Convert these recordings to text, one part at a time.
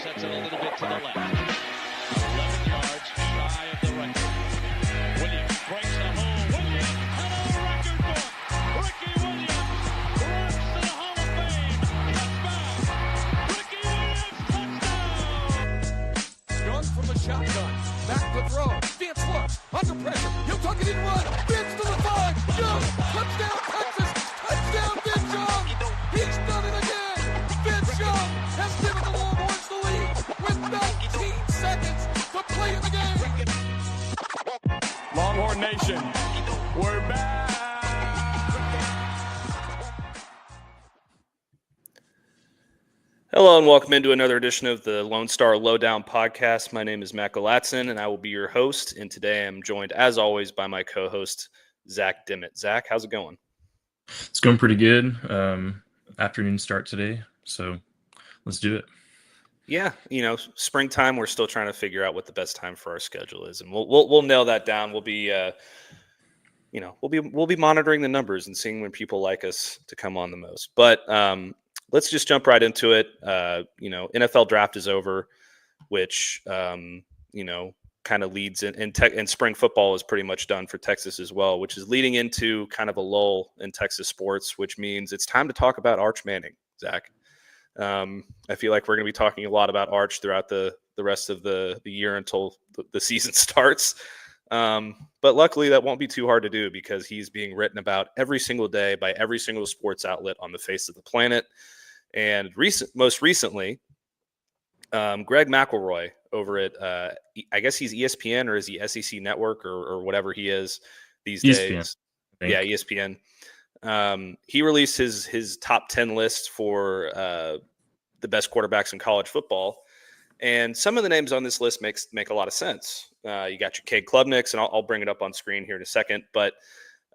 sets it a little bit to the left. 11 yards shy of the record. Williams breaks the hole. Williams had a record book. Ricky Williams runs to the Hall of Fame. Touchdown. Ricky Williams, touchdown. Young from the shotgun. Back to throw. Vince look. Under pressure. He'll tuck it in run. Vince to the 5. Young. Touchdown Texas. Touchdown Vince Young. He's done it again. Vince Young has given the Longhorns the lead with 19 seconds to play in the game. Longhorn Nation, we're back. Hello and welcome into another edition of the Lone Star Lowdown podcast. My name is Matt Galatzan and I will be your host. And today I'm joined, as always, by my co-host, Zach Dimmitt. Zach, how's it going? It's going pretty good. Afternoon start today, so let's do it. Yeah, springtime. We're still trying to figure out what the best time for our schedule is, and we'll nail that down. We'll be we'll be monitoring the numbers and seeing when people like us to come on the most. But let's just jump right into it. NFL draft is over, which kind of leads and spring football is pretty much done for Texas as well, which is leading into kind of a lull in Texas sports, which means it's time to talk about Arch Manning, Zach. I feel like we're going to be talking a lot about Arch throughout the rest of the year until the season starts. But luckily that won't be too hard to do because he's being written about every single day by every single sports outlet on the face of the planet. And most recently, Greg McElroy over at, I guess he's ESPN or is he SEC Network or whatever he is these days. Yeah, ESPN. He released his top 10 list for the best quarterbacks in college football. And some of the names on this list make a lot of sense. You got your Cade Klubniks, and I'll bring it up on screen here in a second. But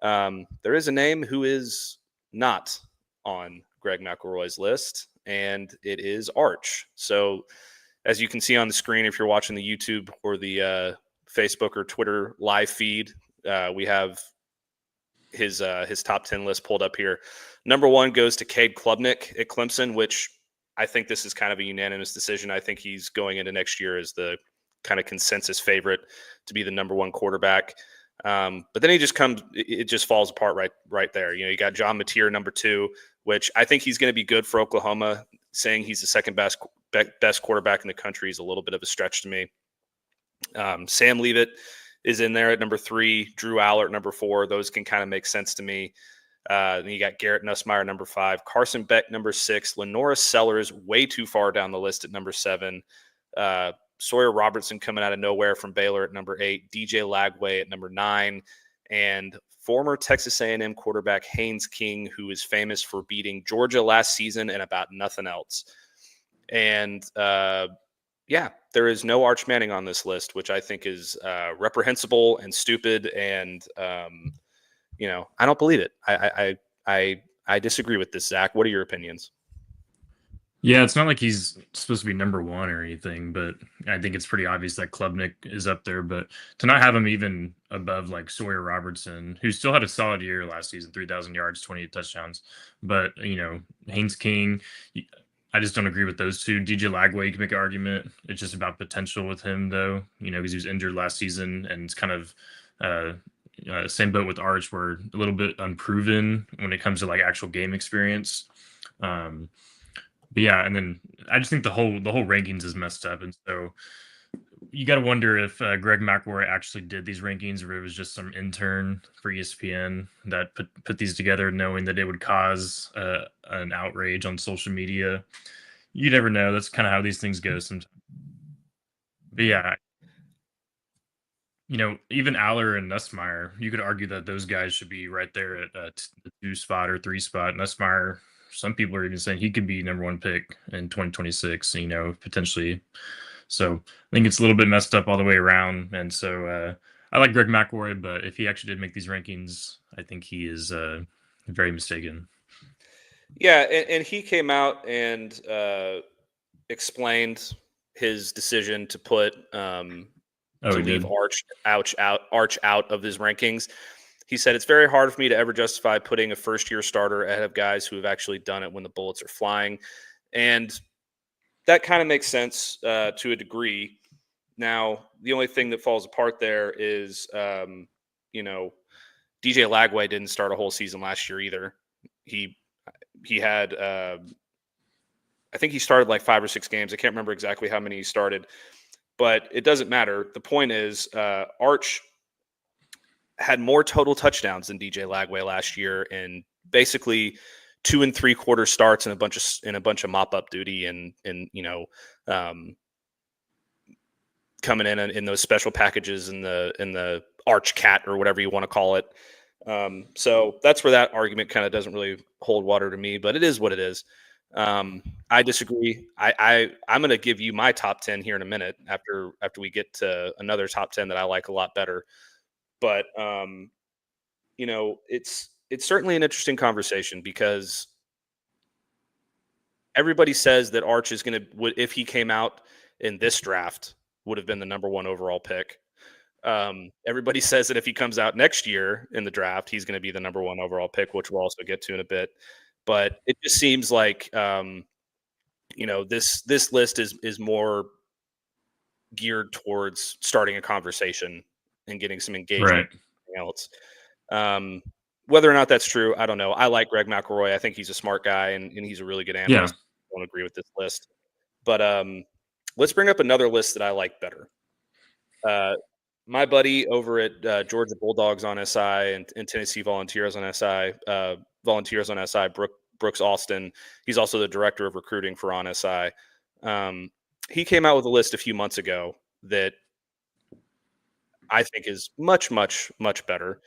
there is a name who is not on Greg McElroy's list, and it is Arch. So as you can see on the screen, if you're watching the YouTube or the Facebook or Twitter live feed, we have his top 10 list pulled up here. Number 1 goes to Cade Klubnik at Clemson, which I think this is kind of a unanimous decision. I think he's going into next year as the kind of consensus favorite to be the number 1 quarterback. But then it just falls apart right there. You got John Mateer, number 2, which I think he's going to be good for Oklahoma. Saying he's the second best quarterback in the country is a little bit of a stretch to me. Sam Leavitt is in there at number 3, Drew Aller at number 4. Those can kind of make sense to me. Then you got Garrett Nussmeier, number 5, Carson Beck, number 6, Lenora Sellers, way too far down the list at number 7, Sawyer Robertson coming out of nowhere from Baylor at number 8, DJ Lagway at number 9, and former Texas A&M quarterback Haynes King, who is famous for beating Georgia last season and about nothing else. And there is no Arch Manning on this list, which I think is reprehensible and stupid. And, I don't believe it. I disagree with this, Zach. What are your opinions? Yeah, it's not like he's supposed to be number 1 or anything, but I think it's pretty obvious that Klubnik is up there. But to not have him even above like Sawyer Robertson, who still had a solid year last season, 3,000 yards, 28 touchdowns. But, Haynes King, I just don't agree with those two. DJ Lagway, you can make an argument. It's just about potential with him, though, because he was injured last season and it's kind of same boat with Arch. We're a little bit unproven when it comes to like actual game experience. But yeah, and then I just think the whole rankings is messed up, and so you got to wonder if Greg McElroy actually did these rankings or it was just some intern for ESPN that put these together, knowing that it would cause an outrage on social media. You never know. That's kind of how these things go sometimes. But yeah, even Aller and Nussmeier, you could argue that those guys should be right there at the 2 spot or 3 spot. Nussmeier, some people are even saying he could be number 1 pick in 2026, potentially. So I think it's a little bit messed up all the way around. And so I like Greg McElroy, but if he actually did make these rankings, I think he is very mistaken. Yeah, and he came out and explained his decision to put leave Arch out of his rankings. He said, "It's very hard for me to ever justify putting a first-year starter ahead of guys who have actually done it when the bullets are flying." And that kind of makes sense to a degree. Now, the only thing that falls apart there is, DJ Lagway didn't start a whole season last year either. He had, I think he started like 5 or 6 games. I can't remember exactly how many he started, but it doesn't matter. The point is, Arch had more total touchdowns than DJ Lagway last year, and basically 2 3/4 starts and a bunch of mop up duty and coming in those special packages in the Arch Cat or whatever you want to call it. So that's where that argument kind of doesn't really hold water to me, but it is what it is. I disagree. I'm going to give you my top 10 here in a minute after we get to another top 10 that I like a lot better. But it's certainly an interesting conversation because everybody says that Arch is if he came out in this draft, would have been the number 1 overall pick. Everybody says that if he comes out next year in the draft, he's going to be the number 1 overall pick, which we'll also get to in a bit. But it just seems like this list is more geared towards starting a conversation and getting some engagement. Right. Else. Whether or not that's true, I don't know. I like Greg McElroy. I think he's a smart guy and he's a really good analyst. Yeah. I don't agree with this list. But let's bring up another list that I like better. My buddy over at Georgia Bulldogs on SI and Tennessee Volunteers on SI, Brooks Austin. He's also the director of recruiting for On SI. He came out with a list a few months ago that I think is much, much, much better,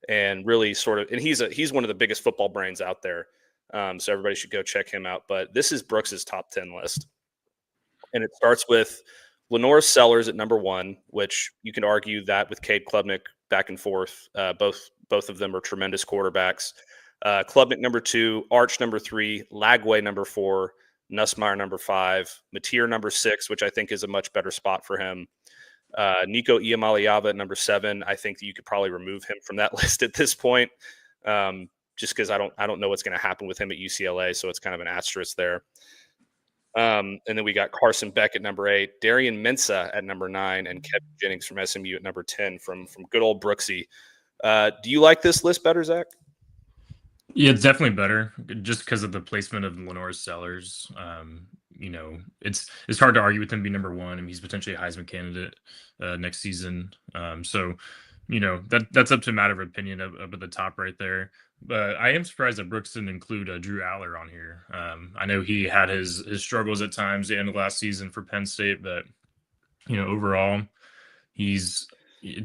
and really and he's one of the biggest football brains out there. So everybody should go check him out. But this is Brooks's top 10 list, and it starts with Lenore Sellers at number 1, which you can argue that with Cade Klubnik back and forth. Both of them are tremendous quarterbacks. Klubnik number 2, Arch number 3, Lagway number 4, Nussmeier number 5, Mateer number 6, which I think is a much better spot for him. Nico Iamaleava at number 7. I think that you could probably remove him from that list at this point, just because I don't know what's going to happen with him at UCLA, so it's kind of an asterisk there. And then we got Carson Beck at number 8, Darian Mensah at number 9, and Kevin Jennings from SMU at number 10 from good old Brooksy. Do you like this list better, Zach? Yeah, it's definitely better just because of the placement of Lenore Sellers. It's hard to argue with him being number 1. I mean, he's potentially a Heisman candidate next season. So that's up to a matter of opinion up at the top right there. But I am surprised that Brooks didn't include Drew Aller on here. I know he had his struggles at times at the end of last season for Penn State, but overall,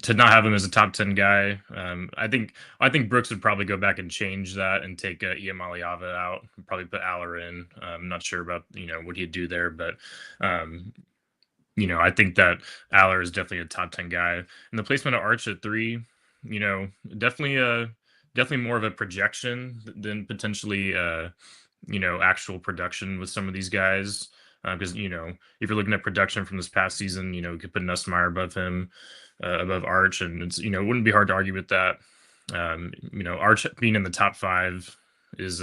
to not have him as a top 10 guy. I think Brooks would probably go back and change that and take Iamaleava out, and probably put Aller in. I'm not sure about what he'd do there, but I think that Aller is definitely a top 10 guy. And the placement of Arch at 3, definitely more of a projection than potentially actual production with some of these guys. Because if you're looking at production from this past season, you could put Nussmeier above him, above Arch, and it's it wouldn't be hard to argue with that. Arch being in the top 5 is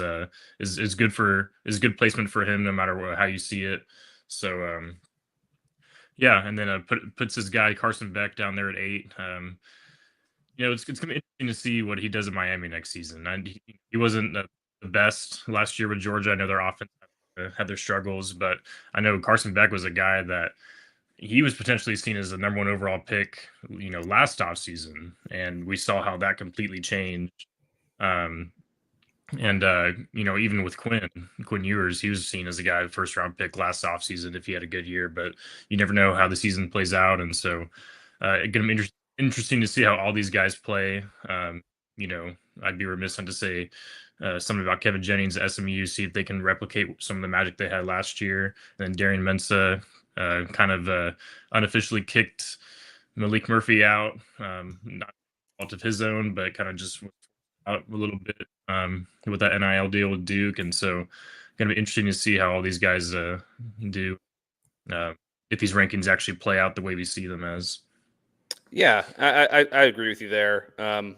good placement for him, no matter how you see it. So and then puts his guy Carson Beck down there at 8. It's going to be interesting to see what he does in Miami next season. He wasn't the best last year with Georgia. I know their offense had their struggles, but I know Carson Beck was a guy that he was potentially seen as the number 1 overall pick, last offseason, and we saw how that completely changed. Even with Quinn Ewers, he was seen as a guy, first round pick last offseason if he had a good year, but you never know how the season plays out. And so it's going to be interesting to see how all these guys play. I'd be remiss not to say something about Kevin Jennings at SMU, see if they can replicate some of the magic they had last year. And then Darian Mensah kind of unofficially kicked Malik Murphy out, not fault of his own, but kind of just out a little bit with that NIL deal with Duke. And so going to be interesting to see how all these guys do, if these rankings actually play out the way we see them as. Yeah, I agree with you there.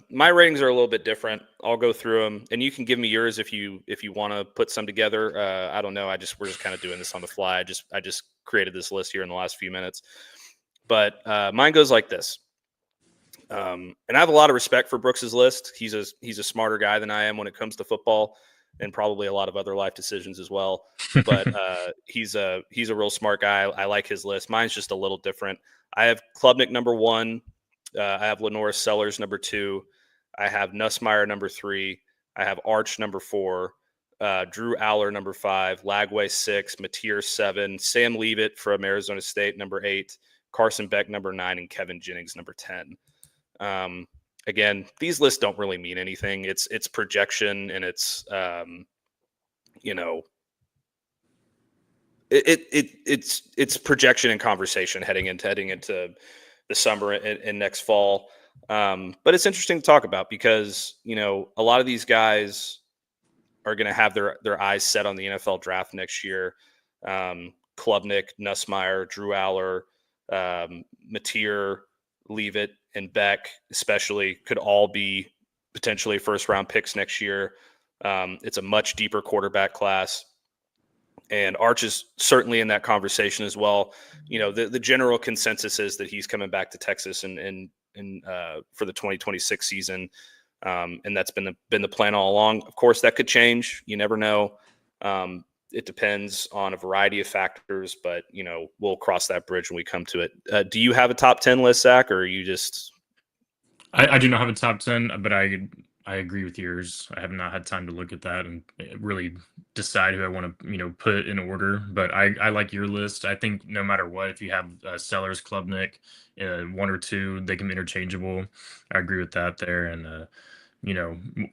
My ratings are a little bit different. I'll go through them, and you can give me yours if you want to put some together. I don't know. We're just kind of doing this on the fly. I just created this list here in the last few minutes, but mine goes like this. And I have a lot of respect for Brooks's list. He's a smarter guy than I am when it comes to football, and probably a lot of other life decisions as well. But he's a real smart guy. I like his list. Mine's just a little different. I have Klubnik number 1. I have Lenora Sellers number 2. I have Nussmeier number 3. I have Arch number 4. Drew Aller number 5. Lagway 6. Mateer 7. Sam Leavitt from Arizona State number 8. Carson Beck number 9, and Kevin Jennings number 10. Again, these lists don't really mean anything. It's projection, and it's it's projection and conversation heading into the summer and next fall. But it's interesting to talk about because a lot of these guys are going to have their eyes set on the NFL draft next year. Klubnik, Nussmeier, Drew Aller, Mateer, Leavitt, and Beck especially could all be potentially first-round picks next year. It's a much deeper quarterback class. And Arch is certainly in that conversation as well. The general consensus is that he's coming back to Texas and for the 2026 season. And that's been the plan all along. Of course, that could change. You never know. It depends on a variety of factors, but we'll cross that bridge when we come to it. Do you have a top 10 list, Zach, or are you just? I do not have a top 10, but I agree with yours. I have not had time to look at that and really decide who I want to put in order. But I like your list. I think no matter what, if you have Sellers, Klubnik, 1 or 2, they can be interchangeable. I agree with that there, and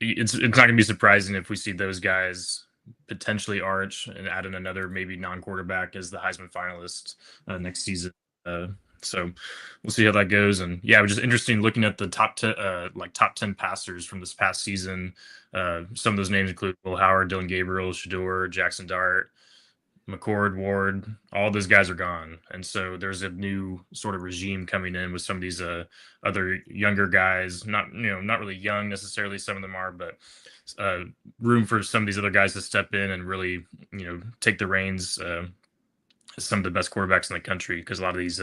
it's not going to be surprising if we see those guys. Potentially Arch and add in another maybe non-quarterback as the Heisman finalist next season. So we'll see how that goes. And yeah, it was just interesting looking at the top 10 passers from this past season. Some of those names include Will Howard, Dylan Gabriel, Shador, Jackson Dart, McCord, Ward. All those guys are gone, and so there's a new sort of regime coming in with some of these other younger guys. Not really young necessarily. Some of them are, but room for some of these other guys to step in and really take the reins. Some of the best quarterbacks in the country, because a lot of these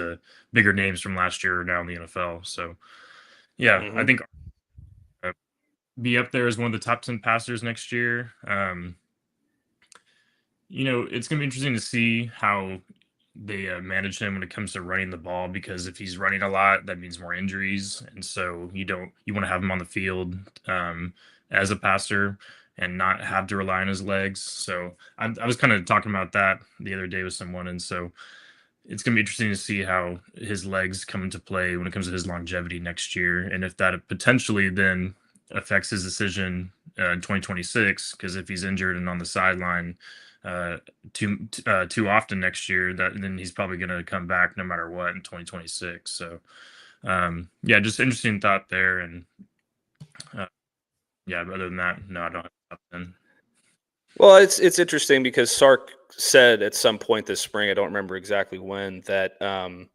bigger names from last year are now in the NFL. So yeah, I think be up there as one of the top 10 passers next year. It's going to be interesting to see how they manage him when it comes to running the ball, because if he's running a lot, that means more injuries. And so you want to have him on the field as a passer and not have to rely on his legs. So I was kind of talking about that the other day with someone. And so it's going to be interesting to see how his legs come into play when it comes to his longevity next year. And if that potentially then affects his decision in 2026, because if he's injured and on the sideline too often next year, then he's probably going to come back no matter what in 2026. So yeah, just interesting thought there. And yeah, other than that, no, I don't have top 10. Well, it's interesting because Sark said at some point this spring, I don't remember exactly when, that and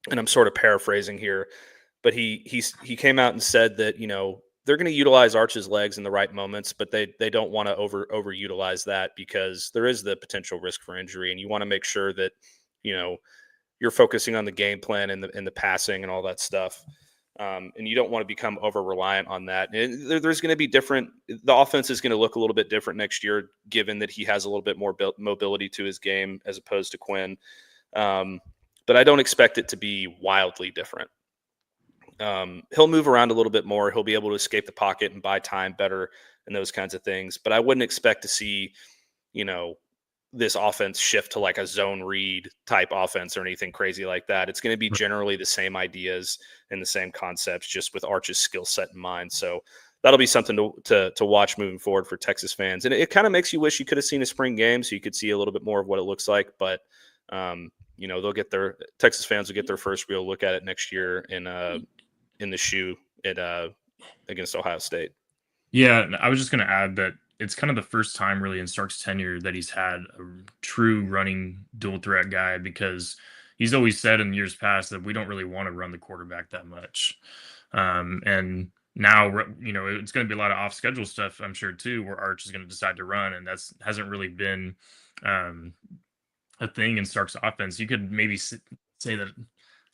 I'm sort of paraphrasing here, but he came out and said that they're going to utilize Arch's legs in the right moments, but they don't want to overutilize that because there is the potential risk for injury, and you want to make sure that you're focusing on the game plan and the passing and all that stuff. And you don't want to become over-reliant on that. And there's going to be the offense is going to look a little bit different next year, given that he has a little bit more mobility to his game as opposed to Quinn. But I don't expect it to be wildly different. He'll move around a little bit more. He'll be able to escape the pocket and buy time better and those kinds of things. But I wouldn't expect to see, this offense shift to like a zone read type offense or anything crazy like that. It's going to be generally the same ideas and the same concepts, just with Arch's skill set in mind. So that'll be something to watch moving forward for Texas fans. And it kind of makes you wish you could have seen a spring game so you could see a little bit more of what it looks like. But, Texas fans will get their first real look at it next year in the shoe against Ohio State. Yeah, I was just going to add that it's kind of the first time really in Sark's tenure that he's had a true running dual threat guy, because he's always said in years past that we don't really want to run the quarterback that much. And now, it's going to be a lot of off schedule stuff, I'm sure too, where Arch is going to decide to run. And hasn't really been um, a thing in Stark's offense. You could maybe say that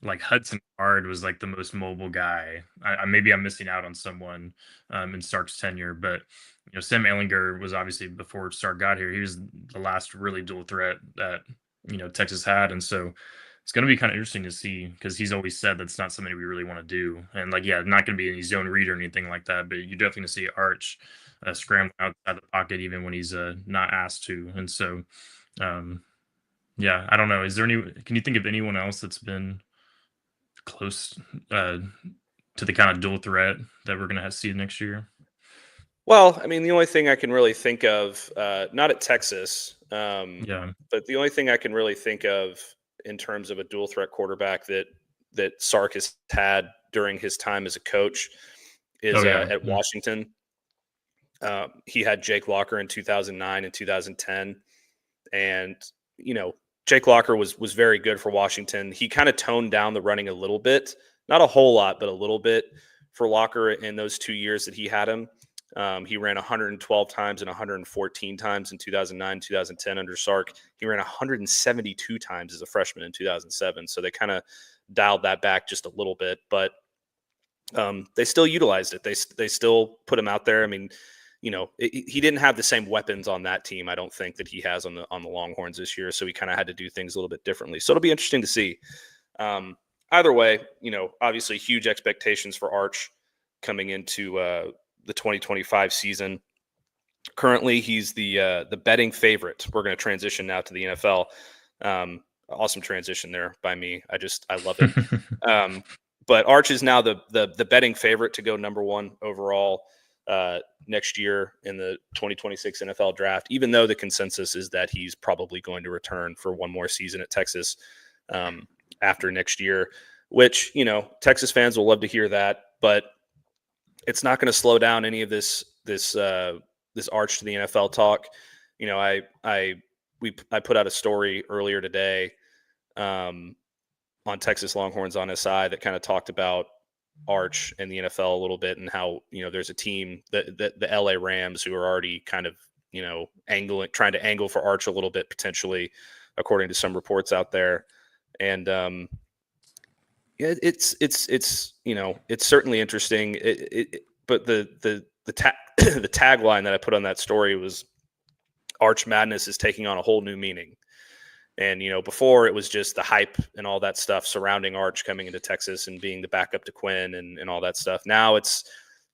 like Hudson Card was like the most mobile guy. Maybe I'm missing out on someone in Stark's tenure, but Sam Ehlinger was obviously before Stark got here. He was the last really dual threat that Texas had, and so it's going to be kind of interesting to see because he's always said that's not something we really want to do. And like, yeah, not going to be any zone read or anything like that, but you're definitely going to see Arch scrambling outside the pocket even when he's not asked to. And so, yeah, I don't know. Can you think of anyone else that's been close to the kind of dual threat that we're going to see next year? Well, I mean, the only thing I can really think of, not at Texas, but the only thing I can really think of in terms of a dual threat quarterback that Sark has had during his time as a coach is at Washington. He had Jake Locker in 2009 and 2010. And, Jake Locker was very good for Washington. He kind of toned down the running a little bit, not a whole lot, but a little bit for Locker in those 2 years that he had him. He ran 112 times and 114 times in 2009, 2010 under Sark. He ran 172 times as a freshman in 2007. So they kind of dialed that back just a little bit, but they still utilized it. They still put him out there. I mean, he didn't have the same weapons on that team, I don't think, that he has on the Longhorns this year. So he kind of had to do things a little bit differently. So it'll be interesting to see. Either way, obviously huge expectations for Arch coming into the 2025 season. Currently, he's the betting favorite. We're going to transition now to the NFL. Awesome transition there by me. I love it. But Arch is now the betting favorite to go number one overall next year in the 2026 NFL draft, even though the consensus is that he's probably going to return for one more season at Texas after next year, which, Texas fans will love to hear that, but it's not going to slow down any of this Arch to the NFL talk. I put out a story earlier today on Texas Longhorns on SI that kind of talked about Arch and the NFL a little bit and how, there's a team the LA Rams who are already kind of, trying to angle for Arch a little bit potentially, according to some reports out there. And yeah, it's certainly interesting. But the tagline that I put on that story was Arch Madness is taking on a whole new meaning. And, before it was just the hype and all that stuff surrounding Arch coming into Texas and being the backup to Quinn and all that stuff. Now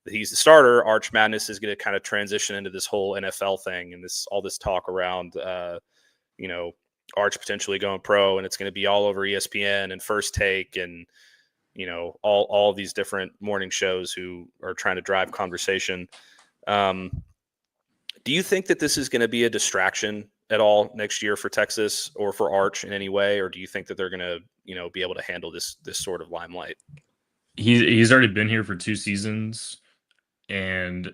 he's the starter. Arch Madness is going to kind of transition into this whole NFL thing and all this talk around, Arch potentially going pro, and it's going to be all over ESPN and First Take and, all these different morning shows who are trying to drive conversation. Do you think that this is going to be a distraction at all next year for Texas or for Arch in any way? Or do you think that they're going to, be able to handle this sort of limelight? He's already been here for 2 seasons, and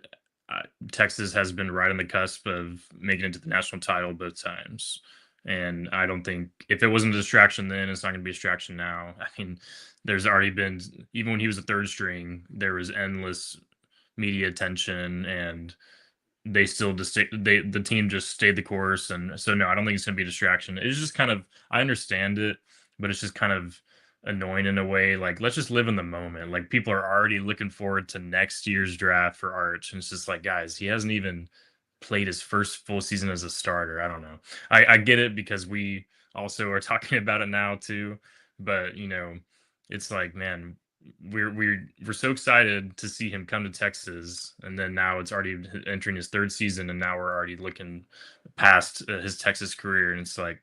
Texas has been right on the cusp of making it to the national title both times. And I don't think if it wasn't a distraction then, it's not going to be a distraction now. I mean, there's already been, even when he was a third string, there was endless media attention, and they still the team just stayed the course. And so, no, I don't think it's going to be a distraction. It's just kind of, I understand it, but it's just kind of annoying in a way. Like, let's just live in the moment. Like, people are already looking forward to next year's draft for Arch. And it's just like, guys, he hasn't even played his first full season as a starter. I don't know. I get it because we also are talking about it now too, but it's like, man, we're so excited to see him come to Texas, and then now it's already entering his third season, and now we're already looking past his Texas career, and it's like,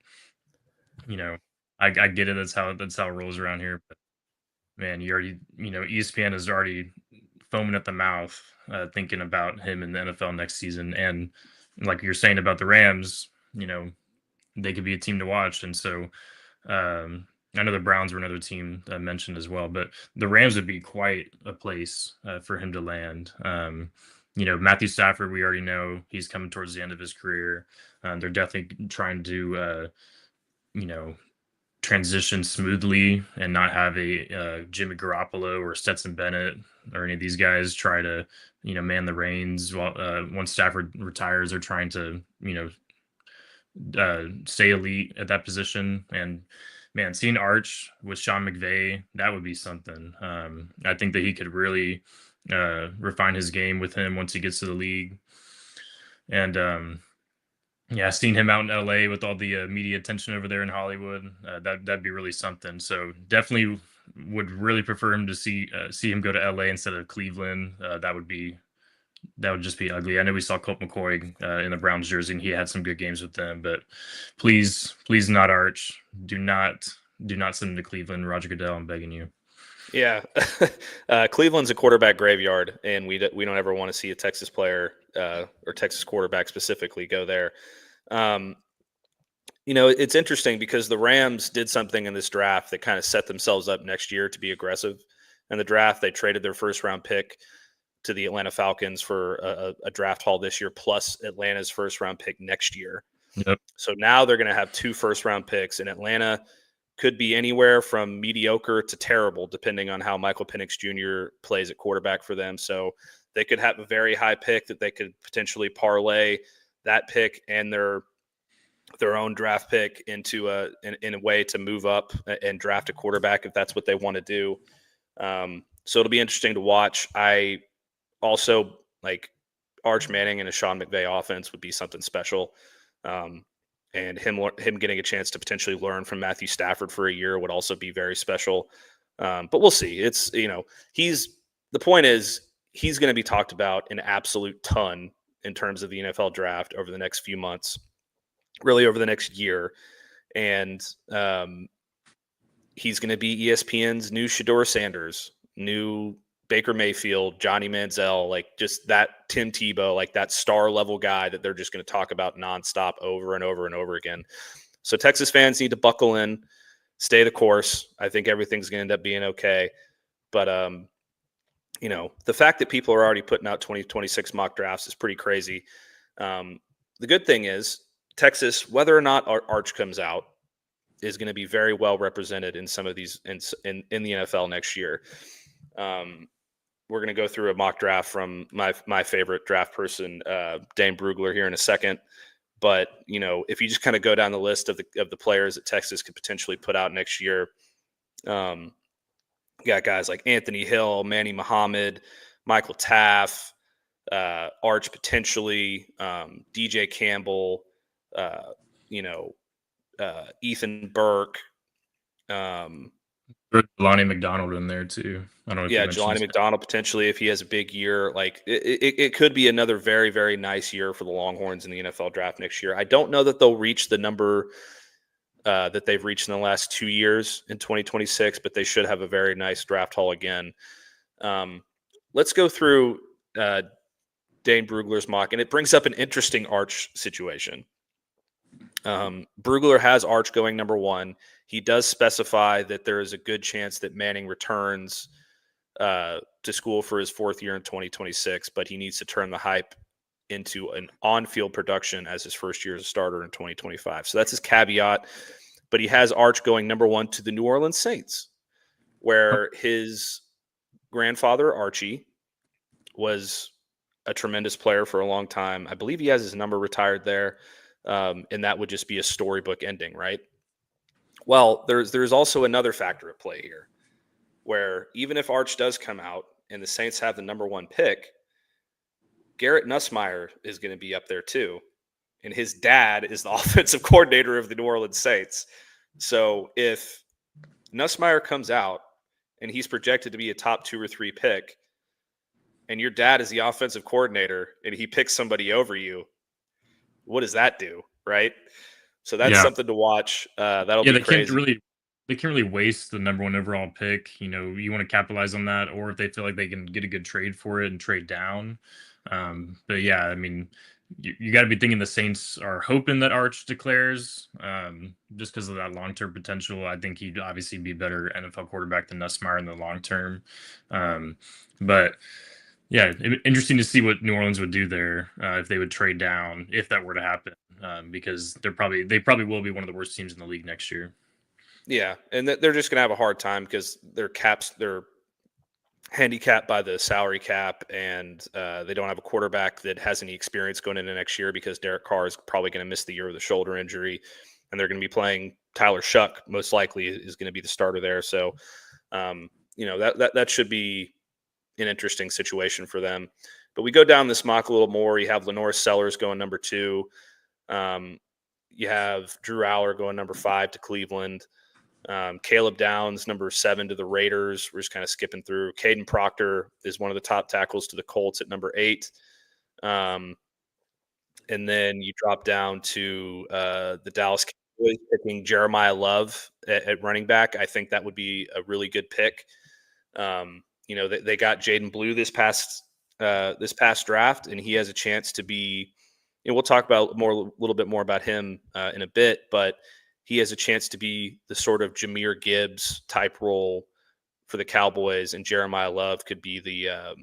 I get it. That's how it rolls around here. But man, you already, ESPN is already foaming at the mouth, thinking about him in the NFL next season, and like you're saying about the Rams, they could be a team to watch, and so. I know the Browns were another team that I mentioned as well, but the Rams would be quite a place for him to land. Matthew Stafford, we already know he's coming towards the end of his career. They're definitely trying to, transition smoothly and not have a Jimmy Garoppolo or Stetson Bennett or any of these guys try to, man the reins while once Stafford retires. They're trying to, stay elite at that position. And man, seeing Arch with Sean McVay, that would be something. I think that he could really refine his game with him once he gets to the league. And yeah, seeing him out in LA with all the media attention over there in Hollywood, that'd be really something. So definitely would really prefer him to see him go to LA instead of Cleveland. That would just be ugly. I know we saw Colt McCoy in the Browns jersey, and he had some good games with them. But please not Arch. Do not send him to Cleveland, Roger Goodell. I'm begging you. Yeah, Cleveland's a quarterback graveyard, and we don't ever want to see a Texas player or Texas quarterback specifically go there. It's interesting because the Rams did something in this draft that kind of set themselves up next year to be aggressive. In the draft, they traded their first-round pick to the Atlanta Falcons for a draft haul this year, plus Atlanta's first-round pick next year. Yep. So now they're going to have 2 first-round picks, and Atlanta could be anywhere from mediocre to terrible, depending on how Michael Penix Jr. plays at quarterback for them. So they could have a very high pick that they could potentially parlay that pick and their own draft pick into in a way to move up and draft a quarterback if that's what they want to do. So it'll be interesting to watch. I also like Arch Manning and a Sean McVay offense would be something special. And him getting a chance to potentially learn from Matthew Stafford for a year would also be very special. But we'll see. It's, the point is he's going to be talked about an absolute ton in terms of the NFL draft over the next few months, really over the next year. And he's going to be ESPN's new Shedeur Sanders, new Baker Mayfield, Johnny Manziel, like just that Tim Tebow, like that star level guy that they're just going to talk about nonstop over and over and over again. So Texas fans need to buckle in, stay the course. I think everything's going to end up being okay. But, the fact that people are already putting out 2026 mock drafts is pretty crazy. The good thing is Texas, whether or not Arch comes out, is going to be very well represented in some of these in the NFL next year. We're going to go through a mock draft from my favorite draft person, Dane Brugler, here in a second. But, if you just kind of go down the list of the players that Texas could potentially put out next year, you got guys like Anthony Hill, Manny Muhammad, Michael Taff, Arch potentially, DJ Campbell, Ethan Burke, Jelani McDonald in there too. I don't know. Yeah, Jelani McDonald potentially if he has a big year. Like it could be another very, very nice year for the Longhorns in the NFL draft next year. I don't know that they'll reach the number that they've reached in the last 2 years in 2026, but they should have a very nice draft haul again. Let's go through Dane Brugler's mock, and it brings up an interesting Arch situation. Brugler has Arch going number 1. He does specify that there is a good chance that Manning returns to school for his 4th year in 2026, but he needs to turn the hype into an on-field production as his first year as a starter in 2025. So that's his caveat. But he has Arch going number 1 to the New Orleans Saints, where his grandfather, Archie, was a tremendous player for a long time. I believe he has his number retired there. And that would just be a storybook ending, right? Well, there's also another factor at play here, where even if Arch does come out and the Saints have the number 1 pick, Garrett Nussmeier is going to be up there too. And his dad is the offensive coordinator of the New Orleans Saints. So if Nussmeier comes out and he's projected to be a top 2 or 3 pick, and your dad is the offensive coordinator and he picks somebody over you, what does that do, right? So that's something to watch. That'll be crazy. They can't really waste the number 1 overall pick. You want to capitalize on that, or if they feel like they can get a good trade for it and trade down. But yeah, I mean, you got to be thinking the Saints are hoping that Arch declares, just because of that long-term potential. I think he'd obviously be a better NFL quarterback than Nussmeier in the long term. But yeah, interesting to see what New Orleans would do there if they would trade down, if that were to happen, because they probably will be one of the worst teams in the league next year. Yeah, and they're just going to have a hard time because they're handicapped by the salary cap, and they don't have a quarterback that has any experience going into next year because Derek Carr is probably going to miss the year with a shoulder injury, and they're going to be playing Tyler Shuck, most likely is going to be the starter there. So, that should be an interesting situation for them. But we go down this mock a little more. You have Lenore Sellers going number 2. You have Drew Aller going number 5 to Cleveland. Caleb Downs, number 7 to the Raiders. We're just kind of skipping through. Caden Proctor is one of the top tackles to the Colts at number 8. And then you drop down to the Dallas Cowboys picking Jeremiah Love at running back. I think that would be a really good pick. They got Jaydon Blue this past draft, and he has a chance to be. We'll talk about a little bit more about him in a bit, but he has a chance to be the sort of Jahmyr Gibbs type role for the Cowboys, and Jeremiah Love could be the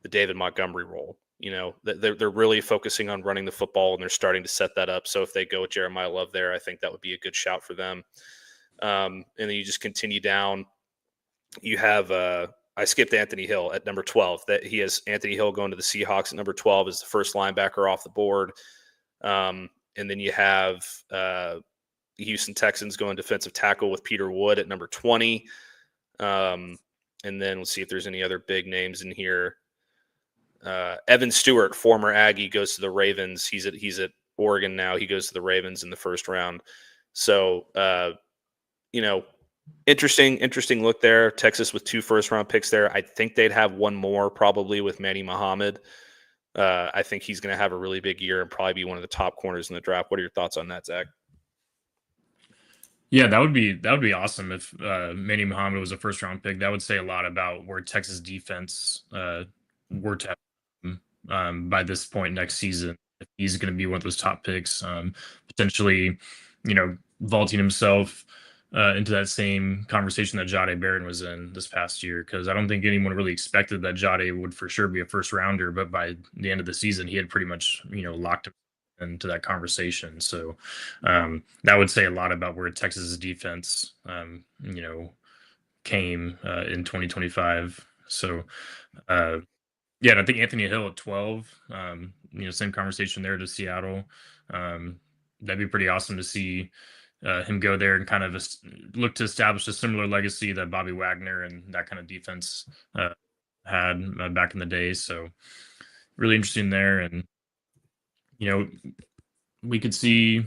David Montgomery role. They're really focusing on running the football, and they're starting to set that up. So if they go with Jeremiah Love there, I think that would be a good shout for them. And then you just continue down. You have I skipped Anthony Hill at number 12. That he has Anthony Hill going to the Seahawks at number 12 as the first linebacker off the board. And then you have the Houston Texans going defensive tackle with Peter Wood at number 20. And then we'll see if there's any other big names in here. Evan Stewart, former Aggie, goes to the Ravens. He's at Oregon now. He goes to the Ravens in the first round. So, interesting look there. Texas with 2 first-round picks there. I think they'd have one more probably with Manny Muhammad. I think he's going to have a really big year and probably be one of the top corners in the draft. What are your thoughts on that, Zach? Yeah, that would be awesome if Manny Muhammad was a first-round pick. That would say a lot about where Texas defense were to have by this point next season. If he's going to be one of those top picks, potentially, vaulting himself into that same conversation that Jahdae Barron was in this past year, because I don't think anyone really expected that Jahdae would for sure be a first rounder, but by the end of the season, he had pretty much, locked him into that conversation. So that would say a lot about where Texas's defense, came in 2025. So, and I think Anthony Hill at 12, same conversation there to Seattle. That'd be pretty awesome to see him go there and kind of look to establish a similar legacy that Bobby Wagner and that kind of defense had back in the day. So really interesting there. And, we could see,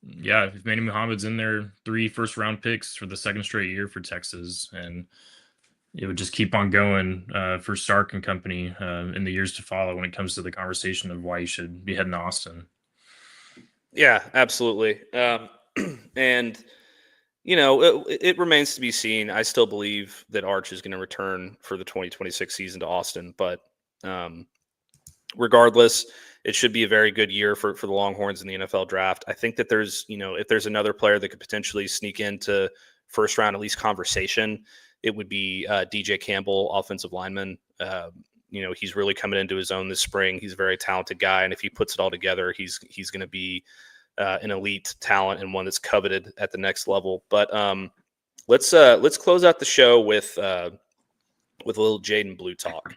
if Manny Muhammad's in there, 3 first-round picks for the second straight year for Texas, and it would just keep on going for Sark and company in the years to follow when it comes to the conversation of why you should be heading to Austin. Yeah, absolutely. And, it remains to be seen. I still believe that Arch is going to return for the 2026 season to Austin, but regardless, it should be a very good year for the Longhorns in the NFL draft. I think that there's, if there's another player that could potentially sneak into first round, at least conversation, it would be DJ Campbell, offensive lineman. He's really coming into his own this spring. He's a very talented guy, and if he puts it all together, he's going to be an elite talent and one that's coveted at the next level. But let's close out the show with a little Jaydon Blue talk.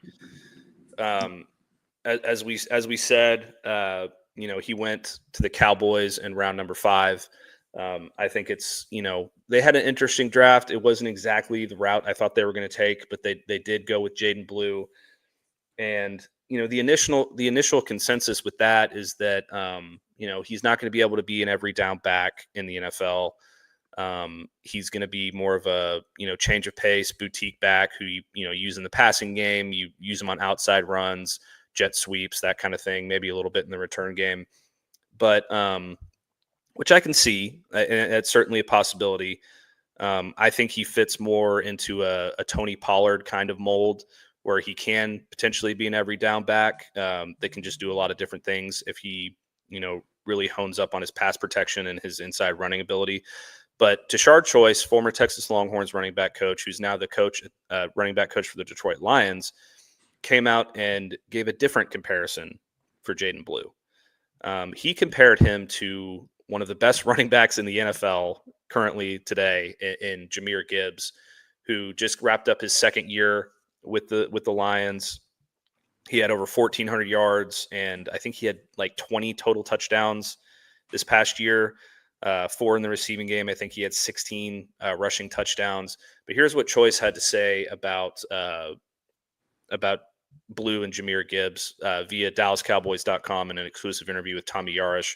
As we said, he went to the Cowboys in round number 5. I think it's, they had an interesting draft. It wasn't exactly the route I thought they were going to take, but they did go with Jaydon Blue. And, the initial consensus with that is that, he's not going to be able to be an every down back in the NFL. He's going to be more of a, change of pace, boutique back who, use in the passing game. You use him on outside runs, jet sweeps, that kind of thing, maybe a little bit in the return game. But, which I can see, and it's certainly a possibility. I think he fits more into a Tony Pollard kind of mold where he can potentially be an every down back that can just do a lot of different things if he, really hones up on his pass protection and his inside running ability. But Tashard Choice, former Texas Longhorns running back coach, who's now the running back coach for the Detroit Lions, came out and gave a different comparison for Jaydon Blue. He compared him to one of the best running backs in the NFL currently today in Jahmyr Gibbs, who just wrapped up his second year with the Lions. He had over 1,400 yards, and I think he had like 20 total touchdowns this past year, 4 in the receiving game. I think he had 16 rushing touchdowns. But here's what Choice had to say about Blue and Jahmyr Gibbs via DallasCowboys.com in an exclusive interview with Tommy Yarish.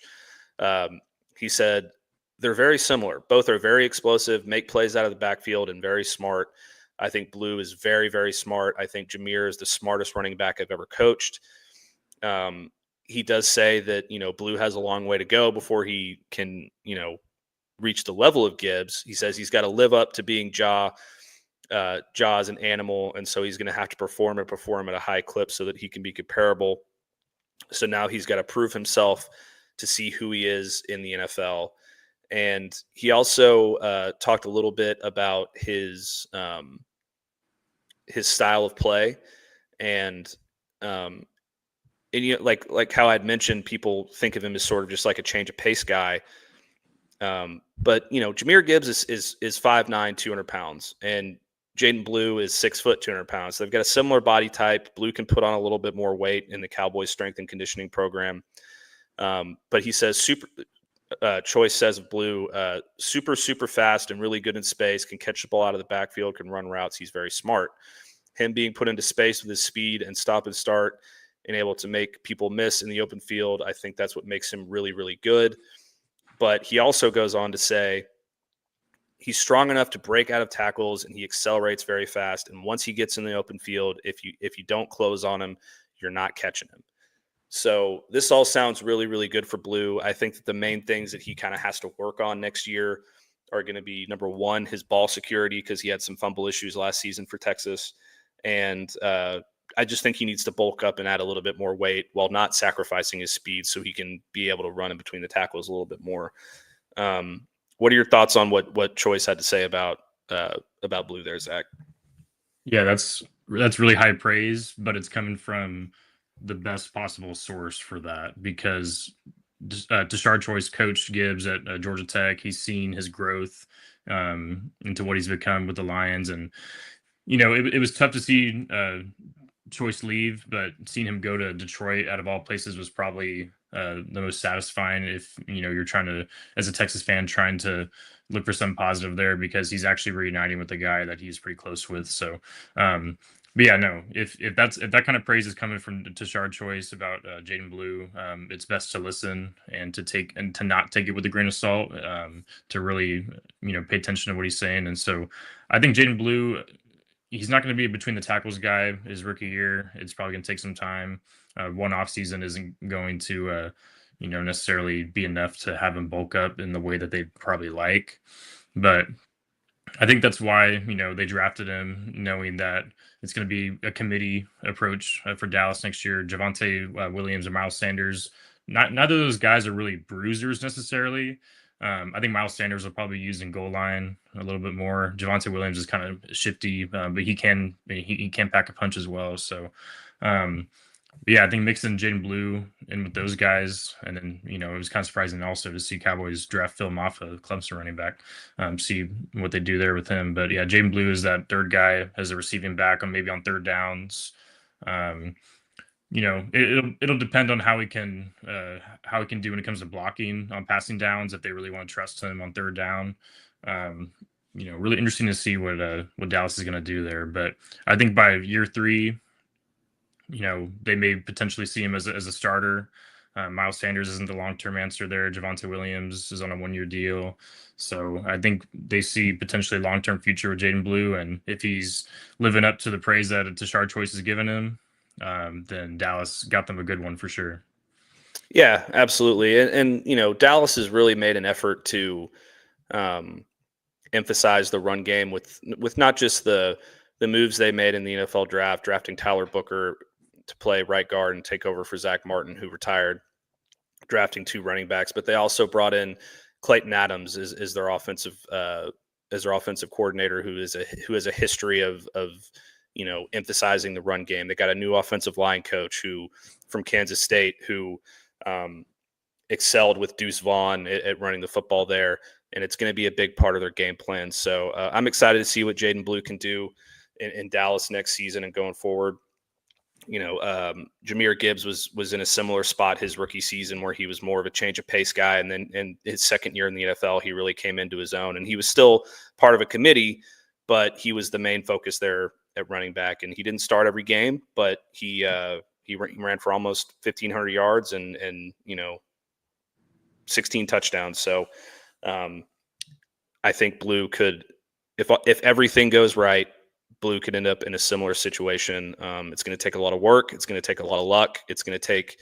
He said, they're very similar. Both are very explosive, make plays out of the backfield, and very smart. I think Blue is very, very smart. I think Jahmyr is the smartest running back I've ever coached. He does say that, Blue has a long way to go before he can, reach the level of Gibbs. He says he's got to live up to being Jaw as an animal, and so he's going to have to perform at a high clip so that he can be comparable. So now he's got to prove himself to see who he is in the NFL. And he also talked a little bit about his style of play, and like how I'd mentioned, people think of him as sort of just like a change of pace guy. But Jahmyr Gibbs is 5'9", 200 pounds, and Jaydon Blue is 6 foot, 200 pounds. So they've got a similar body type. Blue can put on a little bit more weight in the Cowboys strength and conditioning program. But he says Choice says of Blue, super, super fast and really good in space, can catch the ball out of the backfield, can run routes. He's very smart. Him being put into space with his speed and stop and start and able to make people miss in the open field, I think that's what makes him really, really good. But he also goes on to say he's strong enough to break out of tackles, and he accelerates very fast. And once he gets in the open field, if you don't close on him, you're not catching him. So this all sounds really, really good for Blue. I think that the main things that he kind of has to work on next year are going to be, number one, his ball security, because he had some fumble issues last season for Texas. And I just think he needs to bulk up and add a little bit more weight while not sacrificing his speed so he can be able to run in between the tackles a little bit more. What are your thoughts on what Choice had to say about Blue there, Zach? Yeah, that's really high praise, but it's coming from the best possible source for that, because Tashard Choice coached Gibbs at Georgia Tech. He's seen his growth into what he's become with the Lions, and it was tough to see Choice leave, but seeing him go to Detroit out of all places was probably the most satisfying. If you're trying to, as a Texas fan, trying to look for some positive there, because he's actually reuniting with a guy that he's pretty close with. So but yeah, no, if that kind of praise is coming from Tashard Choice about Jaydon Blue, it's best to listen and to not take it with a grain of salt, to really pay attention to what he's saying. And so I think Jaydon Blue, he's not going to be a between the tackles guy his rookie year. It's probably going to take some time. One off season isn't going to necessarily be enough to have him bulk up in the way that they'd probably like. But I think that's why, they drafted him, knowing that it's going to be a committee approach for Dallas next year. Javonte Williams and Miles Sanders, neither of those guys are really bruisers necessarily. I think Miles Sanders will probably be used in goal line a little bit more. Javonte Williams is kind of shifty, but he can pack a punch as well. So, yeah, I think mixing Jaydon Blue in with those guys, and then it was kind of surprising also to see Cowboys draft Phil Maffa, Clemson running back, see what they do there with him. But yeah, Jaydon Blue is that third guy as a receiving back, maybe on third downs. It'll depend on how he can do when it comes to blocking on passing downs, if they really want to trust him on third down. Really interesting to see what Dallas is going to do there. But I think by year 3, they may potentially see him as a starter. Miles Sanders isn't the long-term answer there. Javonte Williams is on a 1-year deal. So I think they see potentially long-term future with Jaydon Blue. And if he's living up to the praise that Tashard Choice has given him, then Dallas got them a good one for sure. Yeah, absolutely. And Dallas has really made an effort to emphasize the run game with not just the moves they made in the NFL draft, drafting Tyler Booker to play right guard and take over for Zach Martin, who retired, drafting 2 running backs, but they also brought in Clayton Adams as their offensive coordinator, who has a history of emphasizing the run game. They got a new offensive line coach from Kansas State who excelled with Deuce Vaughn at running the football there. and it's going to be a big part of their game plan. So I'm excited to see what Jaydon Blue can do in Dallas next season and going forward. Jahmyr Gibbs was in a similar spot his rookie season where he was more of a change of pace guy. And then in his second year in the NFL, he really came into his own, and he was still part of a committee, but he was the main focus there at running back. And he didn't start every game, but he ran for almost 1,500 yards and 16 touchdowns. So I think Blue could, if everything goes right, Blue could end up in a similar situation. It's going to take a lot of work. It's going to take a lot of luck. It's going to take,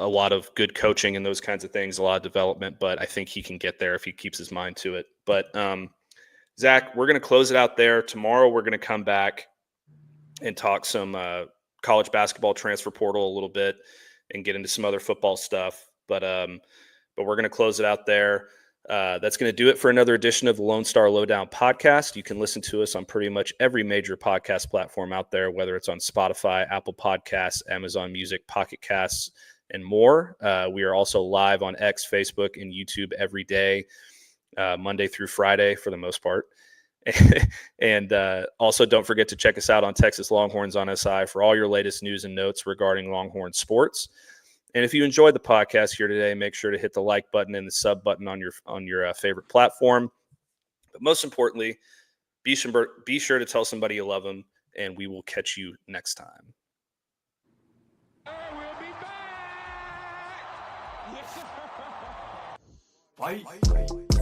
a lot of good coaching and those kinds of things, a lot of development, but I think he can get there if he keeps his mind to it. But Zach, we're going to close it out there. Tomorrow, we're going to come back and talk some college basketball transfer portal a little bit and get into some other football stuff. But we're going to close it out there. That's going to do it for another edition of the Lone Star Lowdown podcast. You can listen to us on pretty much every major podcast platform out there, whether it's on Spotify, Apple Podcasts, Amazon Music, Pocket Casts, and more. We are also live on X, Facebook, and YouTube every day, Monday through Friday for the most part. And also don't forget to check us out on Texas Longhorns on SI for all your latest news and notes regarding Longhorn sports. And if you enjoyed the podcast here today, make sure to hit the like button and the sub button on your favorite platform. But most importantly, be sure to tell somebody you love them, and we will catch you next time. Fight.